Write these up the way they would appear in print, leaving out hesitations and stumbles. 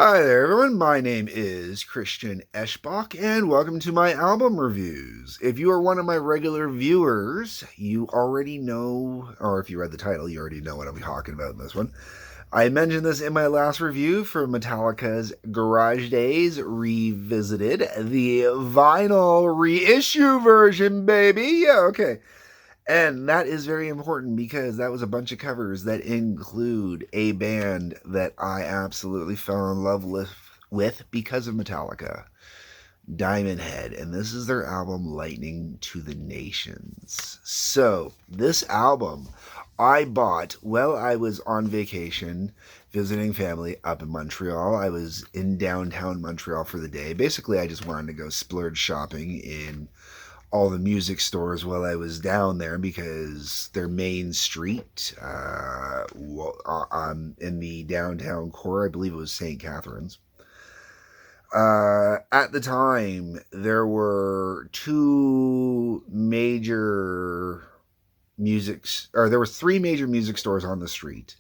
Hi there, everyone. My name is Christian Eschbach, and welcome to my album reviews. If you are one of my regular viewers, you already know, or if you read the title, you already know what I'm talking about in this one. I mentioned this in my last review for Metallica's Garage Days Revisited, the vinyl reissue version, baby. Yeah, okay. And that is very important because that was a bunch of covers that include a band that I absolutely fell in love with because of Metallica, Diamond Head. And this is their album, Lightning to the Nations. So, this album I bought while I was on vacation visiting family up in Montreal. I was in downtown Montreal for the day. Basically, I just wanted to go splurge shopping in all the music stores while I was down there because their main street in the downtown core, I believe it was St. Catharines. At the time, there were there were three major music stores on the street.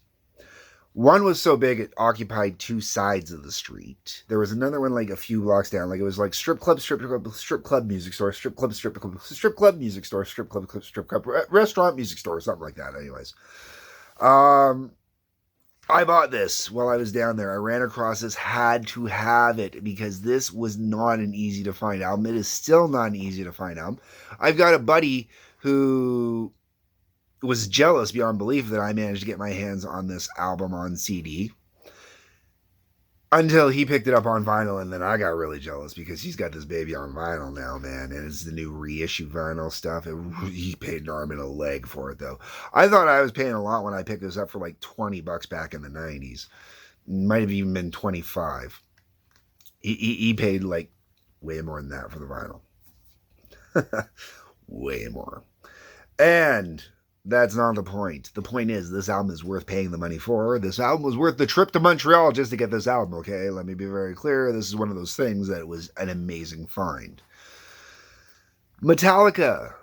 One was so big it occupied two sides of the street. There was another one like a few blocks down. Like it was like strip club, music store, strip club, music store, strip club, restaurant, music store, something like that. Anyways, um, I bought this while I was down there. I ran across this, had to have it because this was not an easy to find album. It is still not an easy to find album. I've got a buddy who was jealous beyond belief that I managed to get my hands on this album on CD until he picked it up on vinyl, and then I got really jealous because he's got this baby on vinyl now, man, and it's the new reissue vinyl stuff. He paid an arm and a leg for it, though. I thought I was paying a lot when I picked this up for like $20 back in the 90s. Might have even been 25. He paid like way more than that for the vinyl. Way more. And that's not the point. The point is, this album is worth paying the money for. This album was worth the trip to Montreal just to get this album, okay? Let me be very clear. This is one of those things that was an amazing find. Metallica,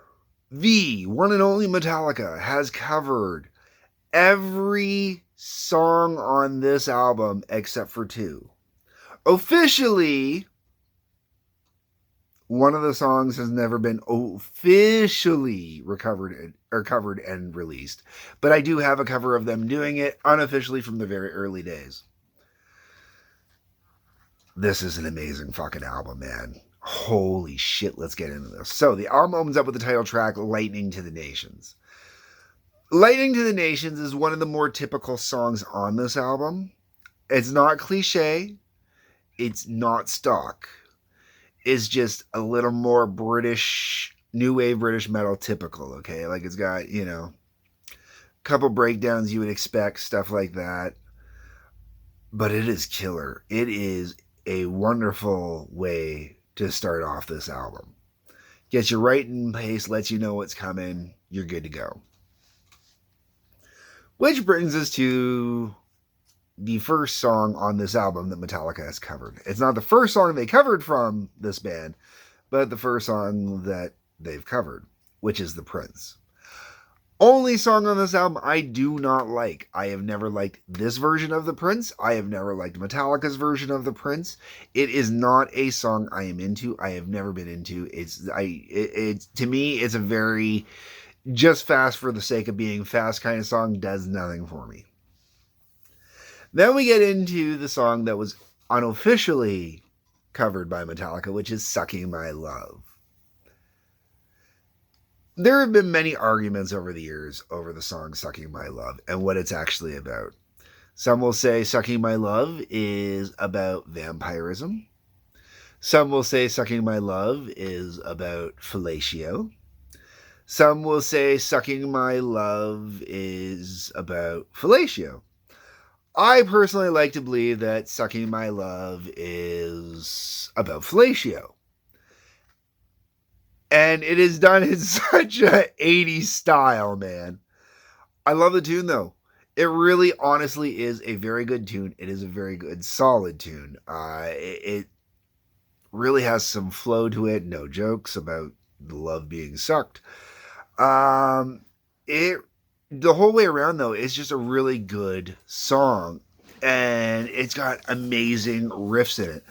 the one and only Metallica, has covered every song on this album except for two. Officially, one of the songs has never been officially covered and released, but I do have a cover of them doing it unofficially from the very early days. This is an amazing fucking album, man. Holy shit, let's get into this. So the album opens up with the title track, Lightning to the Nations. Lightning to the Nations is one of the more typical songs on this album. It's not cliche. It's not stock. Is just a little more British, new wave British metal typical, okay? Like it's got, a couple breakdowns you would expect, stuff like that. But it is killer. It is a wonderful way to start off this album. Gets you right in pace, lets you know what's coming, you're good to go. Which brings us to the first song on this album that Metallica has covered. It's not the first song they covered from this band, but the first song that they've covered, which is The Prince. Only song on this album I do not like. I have never liked this version of The Prince. I have never liked Metallica's version of The Prince. It is not a song I am into. I have never been into. To me, it's a very just fast for the sake of being fast kind of song. Does nothing for me. Then we get into the song that was unofficially covered by Metallica, which is Sucking My Love. There have been many arguments over the years over the song Sucking My Love and what it's actually about. Some will say Sucking My Love is about vampirism. Some will say Sucking My Love is about fellatio. Some will say Sucking My Love is about fellatio. I personally like to believe that Sucking My Love is about fellatio. And it is done in such a 80s style, man. I love the tune, though. It really, honestly, is a very good tune. It is a very good, solid tune. It really has some flow to it. No jokes about the love being sucked. The whole way around, though, is just a really good song. and it's got amazing riffs in it.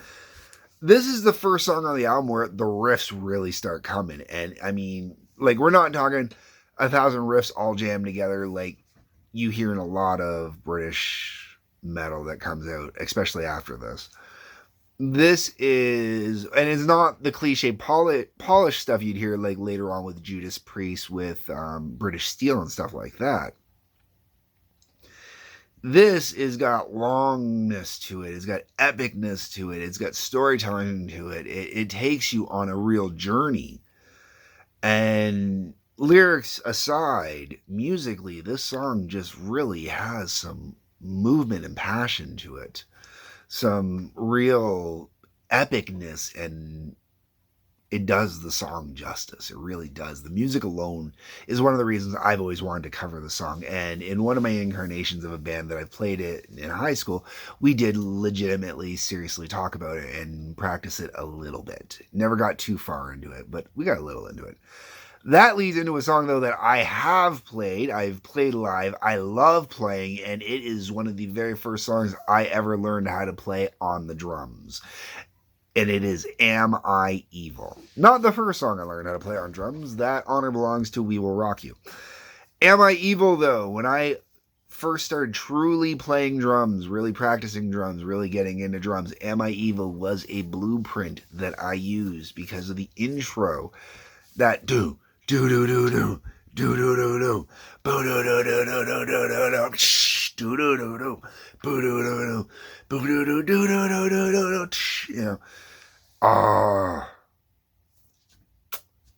This is the first song on the album where the riffs really start coming. And I mean, like, we're not talking 1,000 riffs all jammed together like you hear in a lot of British metal that comes out, especially after this. This is, and it's not the cliche polished stuff you'd hear like later on with Judas Priest, with British Steel and stuff like that. This has got longness to it. It's got epicness to it. It's got storytelling to it. It takes you on a real journey. And lyrics aside, musically, this song just really has some movement and passion to it. Some real epicness, and it does the song justice. It really does. The music alone is one of the reasons I've always wanted to cover the song. And in one of my incarnations of a band that I played it in high school, we did legitimately, seriously talk about it and practice it a little bit. Never got too far into it, but we got a little into it. That leads into a song, though, that I have played. I've played live. I love playing, and it is one of the very first songs I ever learned how to play on the drums. And it is Am I Evil? Not the first song I learned how to play on drums. That honor belongs to We Will Rock You. Am I Evil, though? When I first started truly playing drums, really practicing drums, really getting into drums, Am I Evil was a blueprint that I used because of the intro. That do do do do do do do do do boo do do do do do do do do do do do do boo do do do boo do do do do do do do. You know,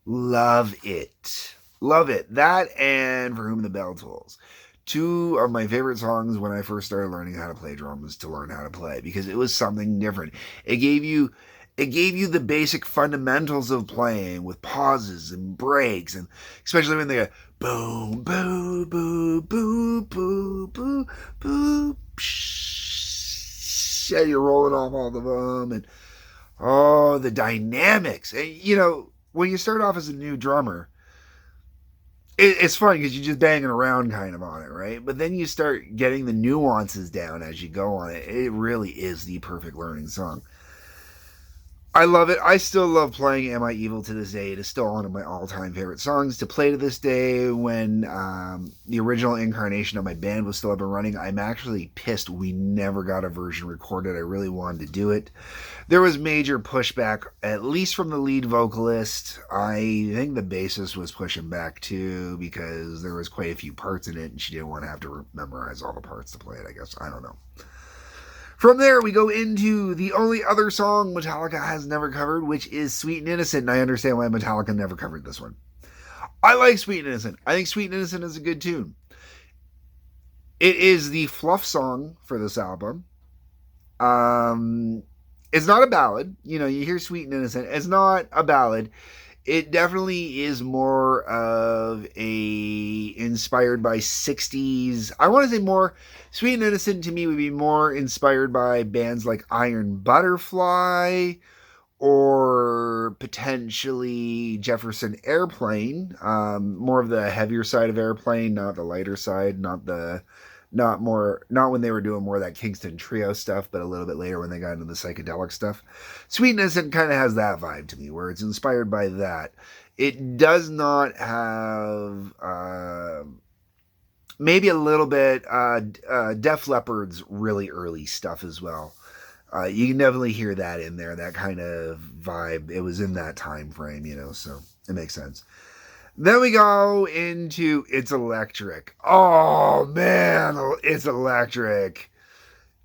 love it, love it. That and For Whom the Bell Tolls, two of my favorite songs when I first started learning how to play drums, to learn how to play, because it was something different. It gave you the basic fundamentals of playing with pauses and breaks, and especially when they go boom, boo, boo, boo, boo, boo, boo, psh, yeah, you're rolling off all of them, and the dynamics. And you know, when you start off as a new drummer, it's fun because you're just banging around kind of on it, right? But then you start getting the nuances down as you go on it. It really is the perfect learning song. I love it. I still love playing Am I Evil to this day. It is still one of my all-time favorite songs to play to this day. When the original incarnation of my band was still up and running, I'm actually pissed we never got a version recorded. I really wanted to do it. There was major pushback, at least from the lead vocalist. I think the bassist was pushing back too, because there was quite a few parts in it, and she didn't want to have to memorize all the parts to play it, I guess. I don't know. From there, we go into the only other song Metallica has never covered, which is Sweet and Innocent, and I understand why Metallica never covered this one. I like Sweet and Innocent. I think Sweet and Innocent is a good tune. It is the fluff song for this album. It's not a ballad. You know, you hear Sweet and Innocent. It's not a ballad. It definitely is more of a inspired by 60s. I want to say more, Sweet and Innocent to me would be more inspired by bands like Iron Butterfly or potentially Jefferson Airplane. More of the heavier side of Airplane, not the lighter side, not when they were doing more of that Kingston Trio stuff, but a little bit later when they got into the psychedelic stuff. Sweet and Innocent kind of has that vibe to me, where it's inspired by that. It does not have maybe a little bit Def Leppard's really early stuff as well. You can definitely hear that in there, that kind of vibe. It was in that time frame, you know, so it makes sense. Then we go into It's Electric. Oh, man, It's Electric.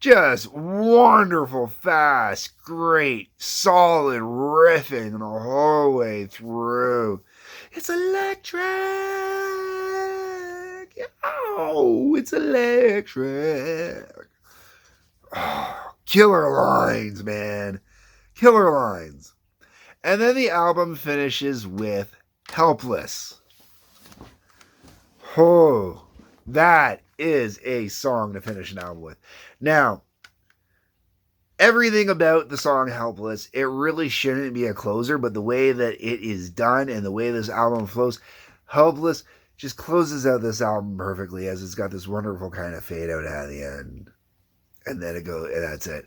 Just wonderful, fast, great, solid riffing the whole way through. It's electric. Oh, it's electric. Oh, killer lines, man. Killer lines. And then the album finishes with Helpless. Oh, that is a song to finish an album with. Now, everything about the song Helpless, it really shouldn't be a closer, but the way that it is done and the way this album flows, Helpless just closes out this album perfectly, as it's got this wonderful kind of fade out at the end. And then it goes, and that's it.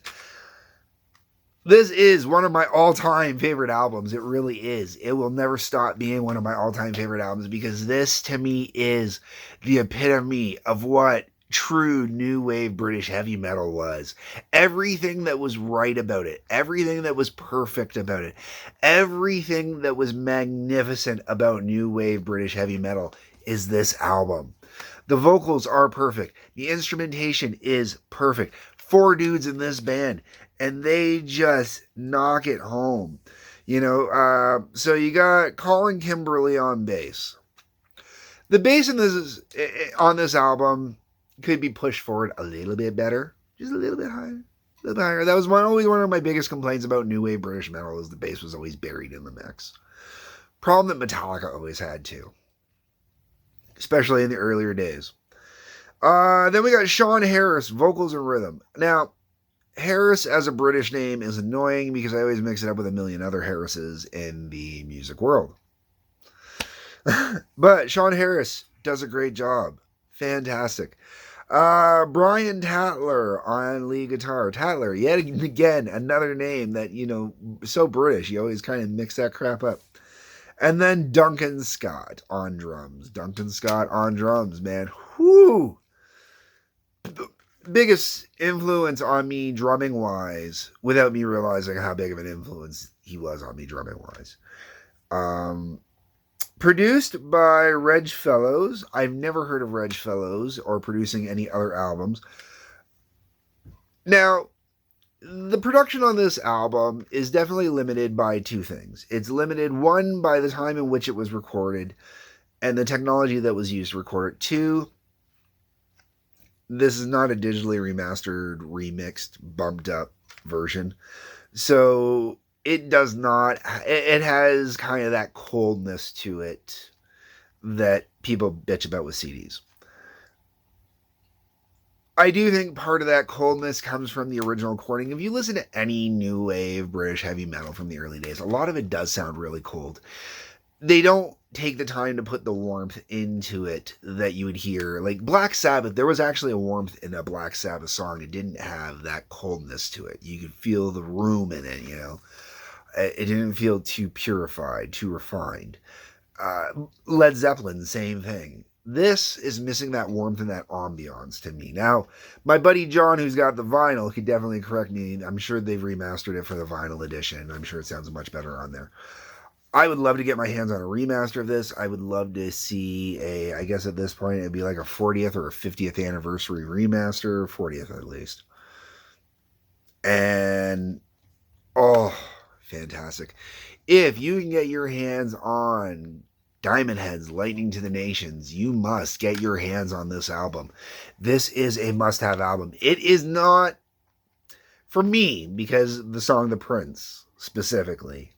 This is one of my all-time favorite albums. It really is. It will never stop being one of my all-time favorite albums because this, to me, is the epitome of what true new wave British heavy metal was. Everything that was right about it, everything that was perfect about it, everything that was magnificent about new wave British heavy metal is this album. The vocals are perfect. The instrumentation is perfect. 4 dudes in this band, and they just knock it home. So you got Colin Kimberly on bass. The bass on this album could be pushed forward a little bit better, just a little bit higher. A little bit higher. That was always one of my biggest complaints about new wave British metal, is the bass was always buried in the mix. Problem that Metallica always had too, especially in the earlier days. Then we got Sean Harris, vocals and rhythm. Now, Harris as a British name is annoying because I always mix it up with a million other Harrises in the music world. But Sean Harris does a great job. Fantastic. Brian Tatler on lead guitar. Tatler, yet again, another name that, so British. You always kind of mix that crap up. And then Duncan Scott on drums. Duncan Scott on drums, man. Whoo! The biggest influence on me drumming wise, without me realizing how big of an influence he was on me drumming wise. Produced by Reg Fellows. I've never heard of Reg Fellows or producing any other albums. Now, the production on this album is definitely limited by 2 things. It's limited, 1, by the time in which it was recorded and the technology that was used to record it. 2, this is not a digitally remastered, remixed, bumped up version. So it does not, it has kind of that coldness to it that people bitch about with CDs. I do think part of that coldness comes from the original recording. If you listen to any new wave British heavy metal from the early days, a lot of it does sound really cold. They don't take the time to put the warmth into it that you would hear. Like Black Sabbath, there was actually a warmth in a Black Sabbath song. It didn't have that coldness to it. You could feel the room in it, It didn't feel too purified, too refined. Led Zeppelin, same thing. This is missing that warmth and that ambiance to me. Now, my buddy John, who's got the vinyl, could definitely correct me. I'm sure they've remastered it for the vinyl edition. I'm sure it sounds much better on there. I would love to get my hands on a remaster of this. I would love to see I guess at this point it'd be like a 40th or a 50th anniversary remaster, 40th at least. And, fantastic. If you can get your hands on Diamond Head's Lightning to the Nations, you must get your hands on this album. This is a must-have album. It is not, for me, because the song The Prince, specifically,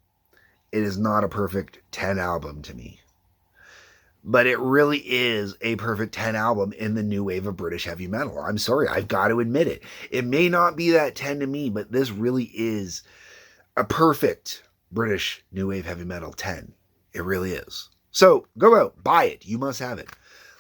it is not a perfect 10 album to me. But it really is a perfect 10 album in the new wave of British heavy metal. I'm sorry, I've got to admit it. It may not be that 10 to me, but this really is a perfect British new wave heavy metal 10. It really is. So go out, buy it. You must have it.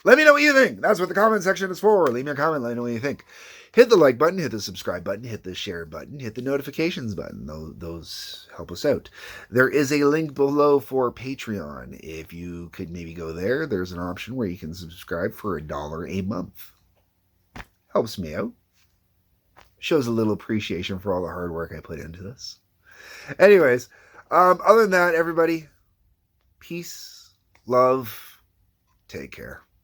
Let me know what you think. That's what the comment section is for. Leave me a comment. Let me know what you think. Hit the like button, hit the subscribe button, hit the share button, hit the notifications button. Those help us out. There is a link below for Patreon. If you could maybe go there, there's an option where you can subscribe for $1 a month. Helps me out. Shows a little appreciation for all the hard work I put into this. Anyways, other than that, everybody, peace, love, take care.